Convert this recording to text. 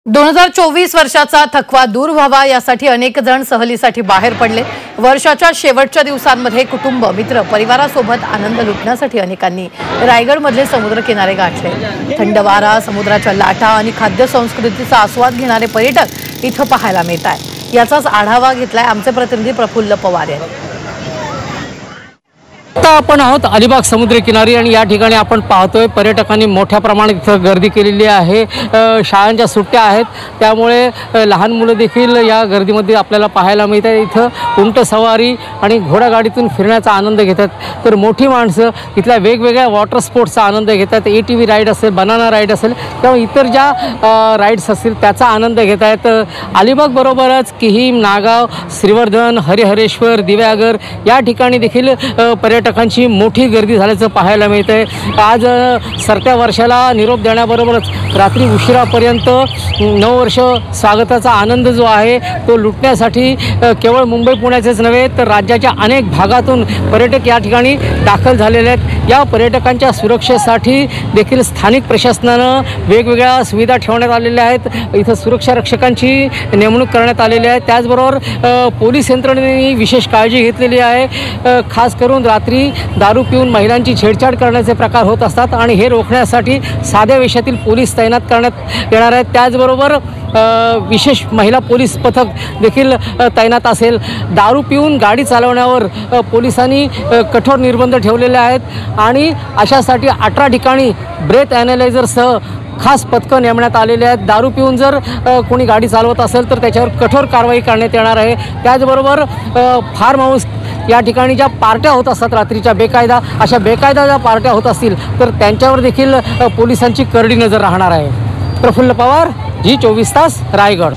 2024 वर्षाचा थकवा दूर व्हावा यासाठी अनेक जण सहलीसाठी बाहेर पडले। वर्षाच्या शेवटच्या दिवसांमध्ये कुटुंब, मित्र, परिवारासोबत आनंद लुटण्यासाठी अनेकांनी रायगडमधले समुद्र किनारे गाठले। थंड वारा, समुद्राच्या लाटा आणि खाद्य संस्कृतीचा आस्वाद घेणारे पर्यटक इथं पाहायला मिळतात। याचाच आढावा घेतलाय आमचे प्रतिनिधी प्रफुल्ल पवार यांनी। आता आपण आहोत अलिबाग समुद्र किनारी आणि या ठिकाणी आपण पाहतोय पर्यटकांनी मोठ्या प्रमाणात इथं गर्दी केलेली आहे। शाळांच्या सुट्ट्या आहेत त्यामुळे लहान मुलं देखील या गर्दीमध्ये आपल्याला पाहायला मिळतात। इथं उंट सवारी आणि घोडागाडीतून फिरण्याचा आनंद घेतात, तर मोठी माणसं इथल्या वेगवेगळ्या वॉटर स्पोर्ट्सचा आनंद घेतात। ATV राईड असेल, बनाना राईड असेल किंवा इतर ज्या राईड्स असतील त्याचा आनंद घेत आहेत। अलिबाग बरोबरच किहीम, नागाव, श्रीवर्धन, हरिहरेश्वर, दिव्यागर या ठिकाणी देखील पर्यटकांची मोठी गर्दी झाल्याचं पाहायला मिळतंय। आज सरत्या वर्षाला निरोप देण्याबरोबरच रात्री उशिरापर्यंत नववर्ष स्वागताचा आनंद जो आहे तो लुटण्यासाठी केवळ मुंबई पुण्याचेच नव्हे तर राज्याच्या अनेक भागातून पर्यटक या ठिकाणी दाखल झालेले आहेत। या पर्यटकांच्या सुरक्षेसाठी देखील स्थानिक प्रशासनानं वेगवेगळ्या सुविधा ठेवण्यात आलेल्या आहेत। इथं सुरक्षा रक्षकांची नेमणूक करण्यात आलेली आहे। त्याचबरोबर पोलीस यंत्रणेने विशेष काळजी घेतलेली आहे। खास करून रात्री दारू पिऊन महिलांची छेडछाड करण्याचे प्रकार होत असतात आणि हे रोखण्यासाठी साध्या वेशातील पोलीस तैनात करण्यात येणार आहेत। त्याचबरोबर विशेष महिला पोलीस पथक देखील तैनात असेल। दारू पिऊन गाडी चालवण्यावर पोलिसांनी कठोर निर्बंध ठेवलेले आहेत आणि अशासाठी 18 ठिकाणी ब्रेथ ॲनालायझरसह खास पथकं नेमण्यात आलेले आहेत। दारू पिऊन जर कोणी गाडी चालवत असेल तर त्याच्यावर कठोर कारवाई करण्यात येणार आहे। त्याचबरोबर फार्म हाऊस या ठिकाणी ज्या पार्ट्या होत असतात रात्रीच्या बेकायदा, अशा बेकायदा ज्या पार्ट्या होत असतील तर त्यांच्यावर देखील पोलिसांची करडी नजर राहणार आहे। प्रफुल्ल पवार, G24 तास, रायगड।